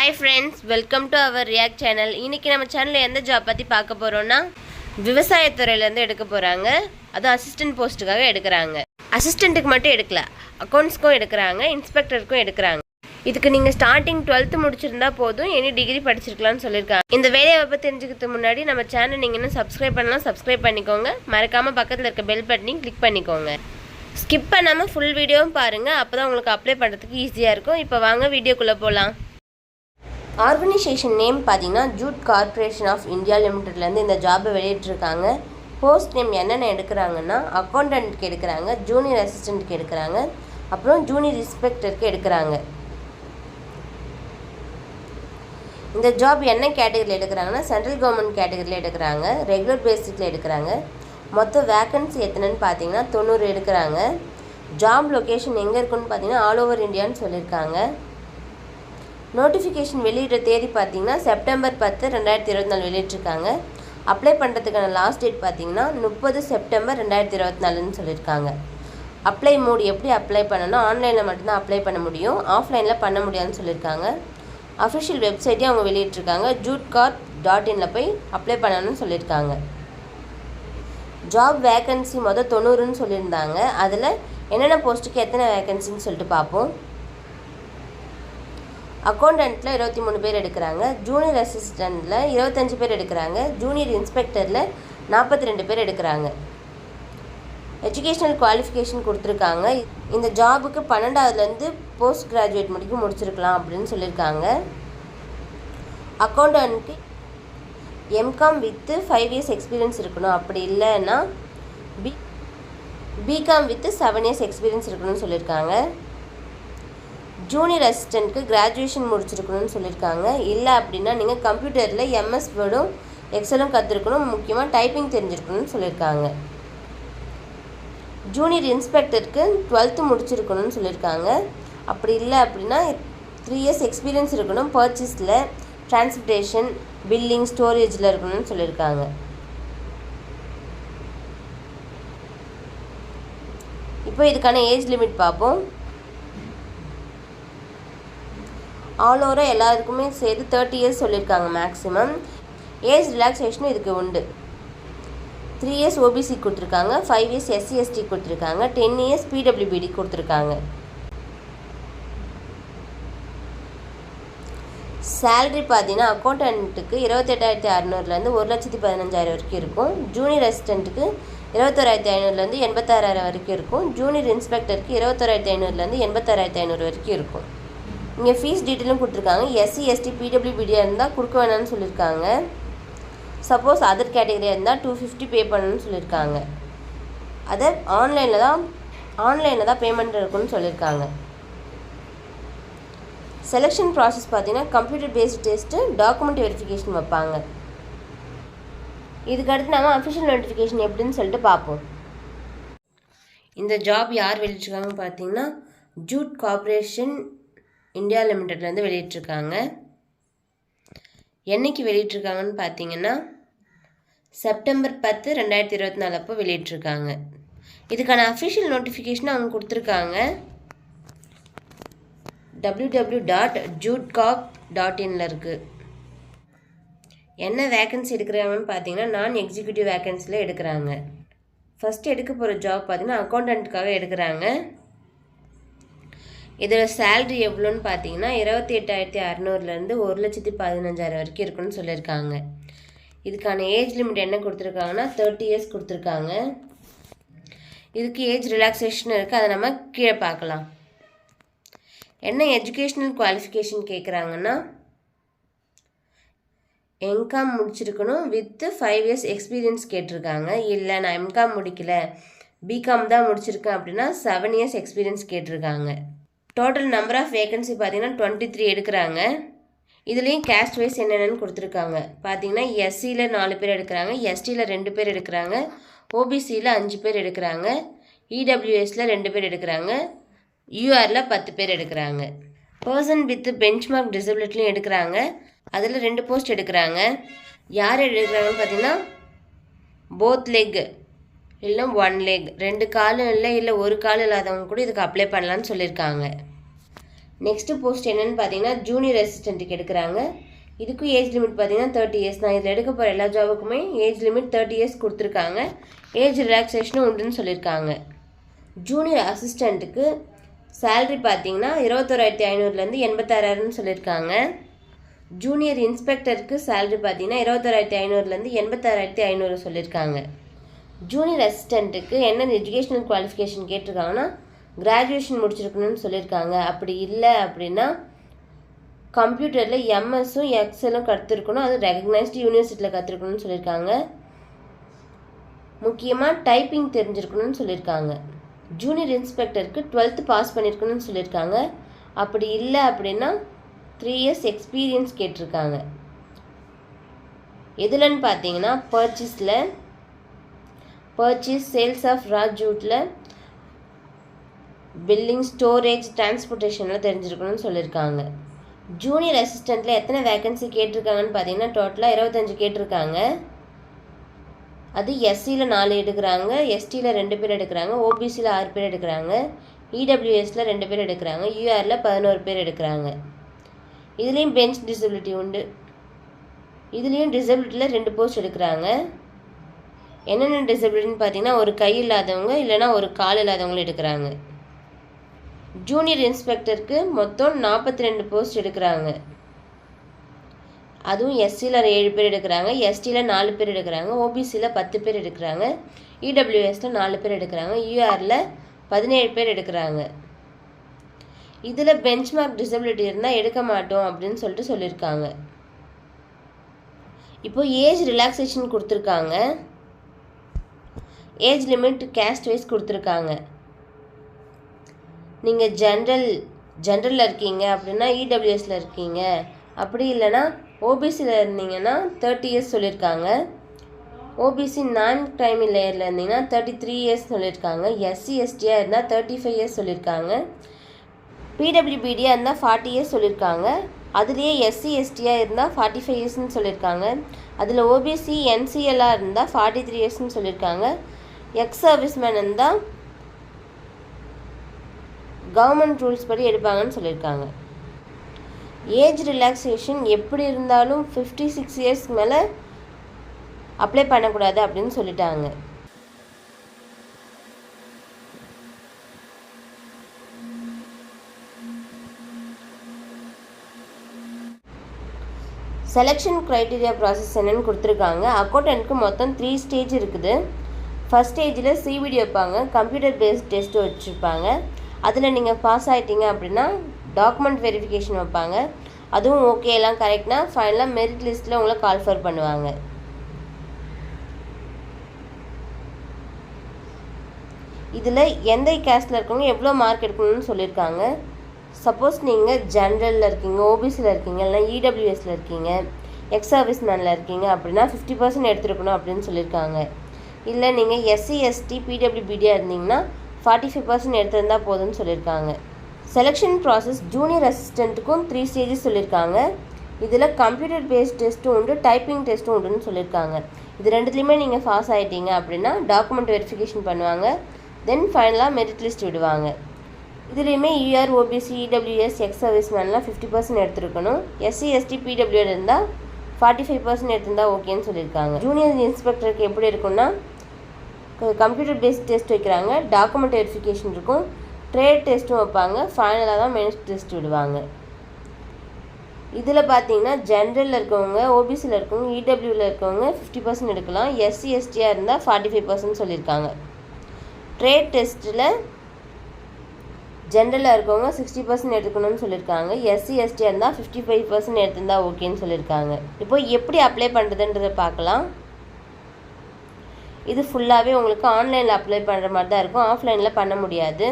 Hi friends, welcome to our React channel. இன்னைக்கு நம்ம சேனல்ல எந்த ஜாப் பத்தி பார்க்க போறோம்னா விவசாய துறையில இருந்து எடுக்க போறாங்க. அது அசிஸ்டன்ட் போஸ்டுக்காக எடுக்கறாங்க. அசிஸ்டன்ட்க்கு மட்டும் எடுக்கல. அக்கவுண்ட்ஸ்க்கும் எடுக்கறாங்க, இன்ஸ்பெக்டருக்கும் எடுக்கறாங்க. இதுக்கு நீங்க ஸ்டார்டிங் 12th முடிச்சிருந்தா போதும், எனி டிகிரி படிச்சிருக்கலாம்னு சொல்லிருக்காங்க. இந்த வேலையை பத்தி தெரிஞ்சுக்கிறதுக்கு முன்னாடி நம்ம சேனலை நீங்க இன்னும் சப்ஸ்கிரைப் பண்ணலாம், சப்ஸ்கிரைப் பண்ணிக்கோங்க. மறக்காம பக்கத்துல இருக்க பெல் பட்டனையும் கிளிக் பண்ணிக்கோங்க. ஸ்கிப் பண்ணாம ஃபுல் வீடியோவும் பாருங்க, அப்பதான் உங்களுக்கு அப்ளை பண்றதுக்கு ஈஸியா இருக்கும். இப்போ வாங்க வீடியோக்குள்ள போலாம். ஆர்கனைசேஷன் நேம் பார்த்தீங்கன்னா ஜூட் கார்பரேஷன் ஆஃப் இந்தியா லிமிட்டட்லேருந்து இந்த ஜாபை வெளியிட்டிருக்காங்க. போஸ்ட் நேம் என்னென்ன எடுக்கிறாங்கன்னா அக்கௌண்டன்ட்க்கு எடுக்கிறாங்க, ஜூனியர் அசிஸ்டண்ட்க்கு எடுக்கிறாங்க, அப்புறம் ஜூனியர் இன்ஸ்பெக்டருக்கு எடுக்கிறாங்க. இந்த ஜாப் என்ன கேட்டகரியில் எடுக்கிறாங்கன்னா சென்ட்ரல் கவர்மெண்ட் கேட்டகரியில் எடுக்கிறாங்க, ரெகுலர் பேசிஸில் எடுக்கிறாங்க. மொத்த வேக்கன்சி எத்தனைன்னு பார்த்தீங்கன்னா 90 எடுக்கிறாங்க. ஜாப் லொக்கேஷன் எங்கே இருக்குன்னு பார்த்தீங்கன்னா ஆல் ஓவர் இந்தியான்னு சொல்லியிருக்காங்க. நோட்டிஃபிகேஷன் வெளியிடுற தேதி பார்த்தீங்கன்னா செப்டம்பர் 10, 2024 வெளியிட்டிருக்காங்க. அப்ளை பண்ணுறதுக்கான லாஸ்ட் டேட் பார்த்தீங்கன்னா 30 செப்டம்பர் 2024ன்னு சொல்லியிருக்காங்க. அப்ளை மோட் எப்படி அப்ளை பண்ணணும், ஆன்லைனில் மட்டும்தான் அப்ளை பண்ண முடியும், ஆஃப்லைனில் பண்ண முடியாதுன்னு சொல்லியிருக்காங்க. அஃபிஷியல் வெப்சைட்டையும் அவங்க வெளியிட்டிருக்காங்க. judcart.in போய் அப்ளை பண்ணணும்னு சொல்லியிருக்காங்க. ஜாப் வேக்கன்சி மொதல் 90ன்னு சொல்லியிருந்தாங்க. அதில் என்னென்ன போஸ்ட்டுக்கு எத்தனை வேக்கன்சின்னு சொல்லிட்டு பார்ப்போம். அக்கௌண்டண்ட்டில் 23 பேர் எடுக்கிறாங்க, ஜூனியர் அசிஸ்டண்ட்டில் 25 பேர் எடுக்கிறாங்க, ஜூனியர் இன்ஸ்பெக்டரில் 42 பேர் எடுக்கிறாங்க. எஜுகேஷ்னல் குவாலிஃபிகேஷன் கொடுத்துருக்காங்க. இந்த ஜாபுக்கு 12ஆவதுலேருந்து போஸ்ட் கிராஜுவேட் முடிக்கும் முடிச்சிருக்கலாம் அப்படின்னு சொல்லியிருக்காங்க. அக்கௌண்டண்ட்டுக்கு எம்காம் வித்து 5 இயர்ஸ் எக்ஸ்பீரியன்ஸ் இருக்கணும், அப்படி இல்லைன்னா பிகாம் வித்து 7 இயர்ஸ் எக்ஸ்பீரியன்ஸ் இருக்கணும்னு சொல்லியிருக்காங்க. ஜூனியர் அசிஸ்டண்ட்க்கு கிராஜுவேஷன் முடிச்சிருக்கணும்னு சொல்லியிருக்காங்க. இல்லை அப்படின்னா நீங்கள் கம்ப்யூட்டரில் எம்எஸ் வேர்டும் எக்ஸலும் கற்றுருக்கணும், முக்கியமாக டைப்பிங் தெரிஞ்சிருக்கணும்னு சொல்லியிருக்காங்க. ஜூனியர் இன்ஸ்பெக்டருக்கு 12th முடிச்சிருக்கணும்னு சொல்லியிருக்காங்க. அப்படி இல்லை அப்படின்னா 3 இயர்ஸ் எக்ஸ்பீரியன்ஸ் இருக்கணும், பர்ச்சேஸில், டிரான்ஸ்போர்ட்டேஷன், பில்லிங், ஸ்டோரேஜில் இருக்கணும்னு சொல்லியிருக்காங்க. இப்போ இதுக்கான ஏஜ் லிமிட் பார்ப்போம். ஆல் ஓவராக எல்லாருக்குமே சேர்த்து 30 இயர்ஸ் சொல்லியிருக்காங்க மேக்ஸிமம். ஏஜ் ரிலாக்ஸேஷனும் இதுக்கு உண்டு. 3 இயர்ஸ் ஓபிசி கொடுத்துருக்காங்க, 5 இயர்ஸ் எஸ்சி எஸ்டி கொடுத்துருக்காங்க, 10 இயர்ஸ் பிடபிள்யூபிடி கொடுத்துருக்காங்க. சேலரி பார்த்தீங்கன்னா அக்கௌண்டண்ட்டுக்கு 28,600லேருந்து 1,15,000 வரைக்கும் இருக்கும், ஜூனியர் அசிஸ்டண்ட்டுக்கு 21,500லேருந்து 86,000 வரைக்கும் இருக்கும், ஜூனியர் இன்ஸ்பெக்டருக்கு 21,500லேருந்து 86,500 வரைக்கும் இருக்கும். இங்கே ஃபீஸ் டீட்டெயிலும் கொடுத்துருக்காங்க. எஸ்சி எஸ்டி பிடபிள்யூபிடியாக இருந்தால் கொடுக்க வேணாம்னு சொல்லியிருக்காங்க. சப்போஸ் அதர் கேட்டகரியாக இருந்தால் 250 பே பண்ணணும்னு சொல்லியிருக்காங்க. அதை ஆன்லைனில் தான் பேமெண்ட் இருக்குன்னு சொல்லியிருக்காங்க. செலெக்ஷன் ப்ராசஸ் பார்த்தீங்கன்னா computer based test, document verification வைப்பாங்க. இதுக்கடுத்து நம்ம அஃபிஷியல் நோட்டிஃபிகேஷன் எப்படின்னு சொல்லிட்டு பார்ப்போம். இந்த ஜாப் யார் வெளியிட்டிருக்காங்கன்னு பார்த்தீங்கன்னா ஜூட் கார்பரேஷன் இந்தியா லிமிட்டட்லேருந்து வெளியிட்டிருக்காங்க. என்னைக்கு வெளியிட்டிருக்காங்கன்னு பார்த்தீங்கன்னா செப்டம்பர் 10, 2024 அப்போ வெளியிட்டிருக்காங்க. இதுக்கான அஃபிஷியல் நோட்டிஃபிகேஷன் அவங்க கொடுத்துருக்காங்க. www.judcart.in இருக்குது. என்ன வேக்கன்சி எடுக்கிறாங்கன்னு பார்த்தீங்கன்னா நான் எக்ஸிக்யூட்டிவ் வேக்கன்சியில் எடுக்கிறாங்க. ஃபஸ்ட்டு எடுக்க போகிற ஜாப் பார்த்தீங்கன்னா அக்கௌண்டண்ட்டுக்காக எடுக்கிறாங்க. இதோட சேல்ரி எவ்வளோன்னு பார்த்தீங்கன்னா 28,600லேருந்து 1,15,000 வரைக்கும் இருக்குன்னு சொல்லியிருக்காங்க. இதுக்கான ஏஜ் லிமிட் என்ன கொடுத்துருக்காங்கன்னா 30 இயர்ஸ் கொடுத்துருக்காங்க. இதுக்கு ஏஜ் ரிலாக்ஸேஷன் இருக்குது, அதை நம்ம கீழே பார்க்கலாம். என்ன எஜுகேஷ்னல் குவாலிஃபிகேஷன் கேட்குறாங்கன்னா எம்காம் முடிச்சிருக்கணும் வித்து 5 இயர்ஸ் எக்ஸ்பீரியன்ஸ் கேட்டிருக்காங்க. இல்லை நான் எம்காம் முடிக்கல, பிகாம் தான் முடிச்சிருக்கேன் அப்படின்னா 7 இயர்ஸ் எக்ஸ்பீரியன்ஸ் கேட்டிருக்காங்க. டோட்டல் நம்பர் ஆஃப் வேக்கன்சி பார்த்தீங்கன்னா 23 எடுக்கிறாங்க. இதுலேயும் கேஸ்ட் வைஸ் என்னென்னு கொடுத்துருக்காங்க. பார்த்தீங்கன்னா எஸ்சியில் 4 பேர் எடுக்கிறாங்க, எஸ்டியில் 2 பேர் எடுக்கிறாங்க, ஓபிசியில் 5 பேர் எடுக்கிறாங்க, இடபிள்யூஎஸில் 2 பேர் எடுக்கிறாங்க, யூஆரில் 10 பேர் எடுக்கிறாங்க. பர்சன் வித் பெஞ்ச்மார்க் டிசபிலிட்டிலையும் எடுக்கிறாங்க. அதில் 2 போஸ்ட் எடுக்கிறாங்க. யார் எடுக்கிறாங்கன்னு பார்த்தீங்கன்னா போத் லெக் இல்லை 1 லெக், 2 காலும் இல்லை 1 காலும் இல்லாதவங்க கூட இதுக்கு அப்ளை பண்ணலான்னு சொல்லியிருக்காங்க. நெக்ஸ்ட்டு போஸ்ட் என்னென்னு பார்த்தீங்கன்னா ஜூனியர் அசிஸ்டண்ட்டுக்கு எடுக்கிறாங்க. இதுக்கும் ஏஜ் லிமிட் பார்த்தீங்கன்னா 30 இயர்ஸ் தான். இதில் எடுக்க போகிற எல்லா ஜாபுக்குமே ஏஜ் லிமிட் 30 இயர்ஸ் கொடுத்துருக்காங்க. ஏஜ் ரிலாக்ஸேஷனும் உண்டுன்னு சொல்லியிருக்காங்க. ஜூனியர் அசிஸ்டண்ட்டுக்கு சேல்ரி பார்த்தீங்கன்னா 21,500லேருந்து 86,000ன்னு சொல்லியிருக்காங்க. ஜூனியர் இன்ஸ்பெக்டருக்கு சேல்ரி பார்த்தீங்கன்னா 21,500லேருந்து 86,500 சொல்லியிருக்காங்க. ஜூனியர் அசிஸ்டண்ட்டுக்கு என்ன எஜுகேஷனல் குவாலிஃபிகேஷன் கேட்டிருக்காங்கன்னா கிராஜுவேஷன் முடிச்சிருக்கணும்னு சொல்லியிருக்காங்க. அப்படி இல்லை அப்படின்னா கம்ப்யூட்டரில் எம்எஸும் எக்ஸலும் கற்றுருக்கணும், அது ரெகக்னைஸ்டு யூனிவர்சிட்டியில் கற்றுருக்கணும்னு சொல்லியிருக்காங்க. முக்கியமாக டைப்பிங் தெரிஞ்சிருக்கணும்னு சொல்லியிருக்காங்க. ஜூனியர் இன்ஸ்பெக்டருக்கு 12th பாஸ் பண்ணியிருக்கணும்னு சொல்லியிருக்காங்க. அப்படி இல்லை அப்படின்னா 3 இயர்ஸ் எக்ஸ்பீரியன்ஸ் கேட்டிருக்காங்க. எதுலன்னு பார்த்தீங்கன்னா பர்ச்சேஸ் சேல்ஸ் ஆஃப் ரா ஜூட்டில், பில்லிங், ஸ்டோரேஜ், டிரான்ஸ்போர்ட்டேஷனில் தெரிஞ்சிருக்கணும்னு சொல்லியிருக்காங்க. ஜூனியர் அசிஸ்டண்ட்டில் எத்தனை வேக்கன்சி கேட்டிருக்காங்கன்னு பார்த்தீங்கன்னா டோட்டலாக 25 கேட்டிருக்காங்க. அது எஸ்சியில் 4 எடுக்கிறாங்க, எஸ்டியில் 2 பேர் எடுக்கிறாங்க, ஓபிசியில் 6 பேர் எடுக்கிறாங்க, இடபிள்யூஎஸில் 2 பேர் எடுக்கிறாங்க, யூஆரில் 11 பேர் எடுக்கிறாங்க. இதுலேயும் பெஞ்ச் டிசபிலிட்டி உண்டு. இதுலேயும் டிசபிலிட்டியில் 2 போஸ்ட் எடுக்கிறாங்க. என்னென்ன டிசபிலிட்டின்னு பார்த்தீங்கன்னா ஒரு கை இல்லாதவங்க இல்லைனா ஒரு கால் இல்லாதவங்களும் எடுக்கிறாங்க. ஜூனியர் இன்ஸ்பெக்டருக்கு மொத்தம் 42 போஸ்ட் எடுக்கிறாங்க. அதுவும் எஸ்சியில் 7 பேர் எடுக்கிறாங்க, எஸ்டியில் 4 பேர் எடுக்கிறாங்க, ஓபிசியில் 10 பேர் எடுக்கிறாங்க, இடபிள்யூஎஸில் 4 பேர் எடுக்கிறாங்க, யூஆரில் 17 பேர் எடுக்கிறாங்க. இதில் பெஞ்ச்மார்க் டிசபிலிட்டி இருந்தால் எடுக்க மாட்டோம் அப்படின்னு சொல்லியிருக்காங்க. இப்போது ஏஜ் ரிலாக்ஸேஷன் கொடுத்துருக்காங்க. ஏஜ் லிமிட் கேஸ்ட் வைஸ் கொடுத்துருக்காங்க. நீங்கள் ஜென்ரலில் இருக்கீங்க அப்படின்னா இடபிள்யூஎஸில் இருக்கீங்க, அப்படி இல்லைனா ஓபிசியில் இருந்தீங்கன்னா 30 இயர்ஸ் சொல்லியிருக்காங்க. ஓபிசி நான் கிரைமி லேயரில் இருந்தீங்கன்னா 33 இயர்ஸ் சொல்லியிருக்காங்க. எஸ்சி எஸ்டியாக இருந்தால் 35 இயர்ஸ் சொல்லியிருக்காங்க. பிடபிள்யூபிடியாக இருந்தால் 40 இயர்ஸ் சொல்லியிருக்காங்க. அதுலேயே எஸ்சி எஸ்டியாக இருந்தால் 45 இயர்ஸ்னு சொல்லியிருக்காங்க. அதில் ஓபிசி என்சிஎல்லாக இருந்தால் 43 இயர்ஸ்னு சொல்லியிருக்காங்க. எக்ஸ் சர்வீஸ்மேன் இருந்தால் கவர்மெண்ட் ரூல்ஸ் படி எடுப்பாங்கன்னு சொல்லியிருக்காங்க. ஏஜ் ரிலாக்ஸேஷன் எப்படி இருந்தாலும் 56 இயர்ஸ்க்கு மேலே அப்ளை பண்ணக்கூடாது அப்படின்னு சொல்லிட்டாங்க. செலெக்ஷன் க்ரைட்டீரியா ப்ராசஸ் என்னன்னு கொடுத்துருக்காங்க. அக்கௌண்டன்ட்க்கு மொத்தம் 3 ஸ்டேஜ் இருக்குது. ஃபஸ்ட் ஸ்டேஜில் சிபிடி வைப்பாங்க, கம்ப்யூட்டர் பேஸ்ட் டெஸ்ட் வச்சுருப்பாங்க. அதில் நீங்கள் பாஸ் ஆகிட்டீங்க அப்படின்னா டாக்குமெண்ட் வெரிஃபிகேஷன் வைப்பாங்க. அதுவும் ஓகே எல்லாம் கரெக்ட்னா ஃபைனலாக மெரிட் லிஸ்ட்டில் உங்களை கால்ஃபர் பண்ணுவாங்க. இதில் எந்த கேஸ்டில் இருக்கவங்க எவ்வளோ மார்க் எடுக்கணும்னு சொல்லியிருக்காங்க. சப்போஸ் நீங்கள் ஜென்ரலில் இருக்கீங்க, ஓபிசியில் இருக்கீங்க, இல்லைனா இடபிள்யூஎஸில் இருக்கீங்க, எக்ஸ் சர்வீஸ் மேனில் இருக்கீங்க அப்படின்னா 50% எடுத்துருக்கணும் அப்படின்னு சொல்லியிருக்காங்க. இல்லை நீங்கள் எஸ்சி எஸ்டி பிடபிள்யூபிடியாக இருந்தீங்கன்னா 45% எடுத்திருந்தால் போதும்னு சொல்லியிருக்காங்க. செலெக்ஷன் ப்ராசஸ் ஜூனியர் அசிஸ்டண்ட்டுக்கும் 3 ஸ்டேஜஸ் சொல்லியிருக்காங்க. இதில் கம்ப்யூட்டர் பேஸ்ட் டெஸ்ட்டும் உண்டு, டைப்பிங் டெஸ்ட்டும் உண்டுன்னு சொல்லியிருக்காங்க. இது ரெண்டுத்துலேயுமே நீங்கள் பாஸ் ஆகிட்டீங்க அப்படின்னா டாக்குமெண்ட் வெரிஃபிகேஷன் பண்ணுவாங்க. தென் ஃபைனலாக மெரிட் லிஸ்ட் விடுவாங்க. இதுலேயுமே UR, OBC, EWS, ex service மேன்லாம் 50% எடுத்துருக்கணும். எஸ்சி எஸ்டி பிடபிள்யூ இருந்தால் 45% எடுத்திருந்தால் ஓகேன்னு சொல்லியிருக்காங்க. ஜூனியர் இன்ஸ்பெக்டருக்கு எப்படி இருக்குன்னா கம்ப்யூட்டர் பேஸ்ட் டெஸ்ட் வைக்கிறாங்க, டாக்குமெண்ட் வெரிஃபிகேஷன் இருக்கும், ட்ரேட் டெஸ்ட்டும் வைப்பாங்க, ஃபைனலாக தான் மெரிட் டெஸ்ட் விடுவாங்க. இதில் பார்த்தீங்கன்னா ஜென்ரலில் இருக்கவங்க, ஓபிசியில் இருக்கவங்க, இடபிள்யூவில் இருக்கவங்க 50% எடுக்கலாம். எஸ்சி எஸ்டியாக இருந்தால் 45% சொல்லியிருக்காங்க. ட்ரேட் டெஸ்ட்டில் ஜென்ரலில் இருக்கவங்க 60% எடுக்கணும்னு சொல்லியிருக்காங்க. எஸ்சி எஸ்டியாக இருந்தால் 55% எடுத்திருந்தால் ஓகேன்னு சொல்லியிருக்காங்க. இப்போ எப்படி அப்ளை பண்ணுறதுன்றதை பார்க்கலாம். இது ஃபுல்லாகவே உங்களுக்கு ஆன்லைனில் அப்ளை பண்ணுற மாதிரி தான் இருக்கும், ஆஃப்லைனில் பண்ண முடியாது.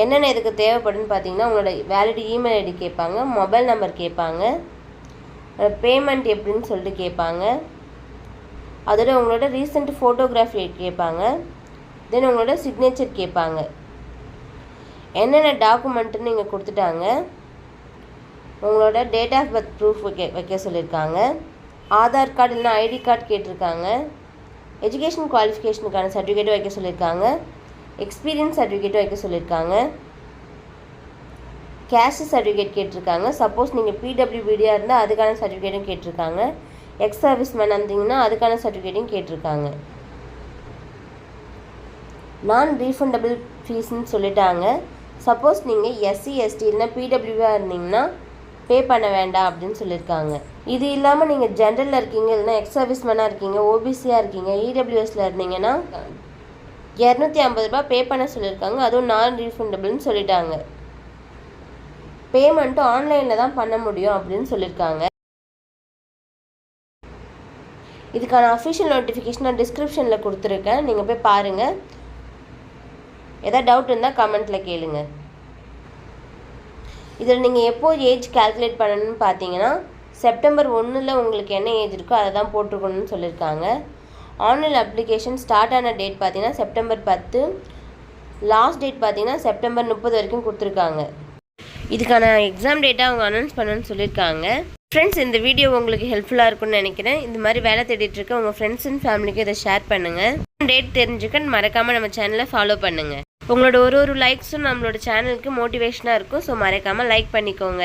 என்னென்ன இதுக்கு தேவைப்படுன்னு பார்த்தீங்கன்னா உங்களோட வேலிட் இமெயில் ஐடி கேட்பாங்க, மொபைல் நம்பர் கேட்பாங்க, பேமெண்ட் எப்படின்னு சொல்லிட்டு கேட்பாங்க, அதோட உங்களோட ரீசெண்ட் ஃபோட்டோகிராஃபி கேட்பாங்க, தென் உங்களோட சிக்னேச்சர் கேட்பாங்க. என்னென்ன டாக்குமெண்ட்டுன்னு நீங்கள் கொடுத்துட்டாங்க. உங்களோட டேட் ஆஃப் பர்த் ப்ரூஃப் வைக்க சொல்லியிருக்காங்க. ஆதார் கார்டு இல்லைனா ஐடி கார்டு கேட்டிருக்காங்க. எஜுகேஷன் குவாலிஃபிகேஷனுக்கான சர்டிஃபிகேட்டும் வைக்க சொல்லியிருக்காங்க. எக்ஸ்பீரியன்ஸ் சர்டிஃபிகேட்டும் வைக்க சொல்லியிருக்காங்க. கேஸ்ட் சர்டிஃபிகேட் கேட்டிருக்காங்க. சப்போஸ் நீங்கள் பிடபிள்யூபிடியாக இருந்தால் அதுக்கான சர்டிஃபிகேட்டும் கேட்டிருக்காங்க. எக்ஸ் சர்வீஸ் மேன் இருந்தீங்கன்னா அதுக்கான சர்டிஃபிகேட்டும் கேட்டிருக்காங்க. நான் ரீஃபண்டபிள் ஃபீஸ்ன்னு சொல்லிட்டாங்க. சப்போஸ் நீங்கள் எஸ்சி எஸ்டி இல்லைனா பிடபிள்யூவாக இருந்தீங்கன்னா பே பண்ண வேண்டாம் அப்படின்னு சொல்லியிருக்காங்க. இது இல்லாமல் நீங்கள் ஜென்ரலில் இருக்கீங்க இல்லைனா எக்ஸ் சர்வீஸ் மேனாக இருக்கீங்க, ஓபிசியாக இருக்கீங்க, இடபிள்யூஎஸில் இருந்தீங்கன்னா $250 பே பண்ண சொல்லியிருக்காங்க. அதுவும் நான் ரீஃபண்டபிள்னு சொல்லிட்டாங்க. பேமெண்ட்டும் ஆன்லைனில் தான் பண்ண முடியும் அப்படின்னு சொல்லியிருக்காங்க. இதுக்கான அஃபிஷியல் நோட்டிஃபிகேஷன் நான் டிஸ்கிரிப்ஷனில் கொடுத்துருக்கேன், நீங்கள் போய் பாருங்கள். எதாவது டவுட் இருந்தால் கமெண்ட்டில் கேளுங்க. இதில் நீங்கள் எப்போ ஏஜ் கால்குலேட் பண்ணணும்னு பார்த்தீங்கன்னா செப்டம்பர் 1 உங்களுக்கு என்ன ஏஜ் இருக்கோ அதை தான் போட்டிருக்கணும்னு சொல்லியிருக்காங்க. ஆன்லைன் அப்ளிகேஷன் ஸ்டார்ட் ஆன டேட் பார்த்தீங்கன்னா செப்டம்பர் 10, லாஸ்ட் டேட் பார்த்தீங்கன்னா செப்டம்பர் 30 வரைக்கும் கொடுத்துருக்காங்க. இதுக்கான எக்ஸாம் டேட்டை அவங்க அனௌன்ஸ் பண்ணணும்னு சொல்லியிருக்காங்க. ஃப்ரெண்ட்ஸ், இந்த வீடியோ உங்களுக்கு ஹெல்ப்ஃபுல்லாக இருக்கும்னு நினைக்கிறேன். இந்த மாதிரி வேலை தேடிட்டு இருக்க உங்கள் ஃப்ரெண்ட்ஸ் அண்ட் ஃபேமிலிக்கு இதை ஷேர் பண்ணுங்கள். டேட் தெரிஞ்சுக்க மறக்காமல் நம்ம சேனலை ஃபாலோ பண்ணுங்கள். உங்களோட ஒரு லைக்ஸும் நம்மளோட சேனலுக்கு மோட்டிவேஷனாக இருக்கும். ஸோ மறக்காமல் லைக் பண்ணிக்கோங்க.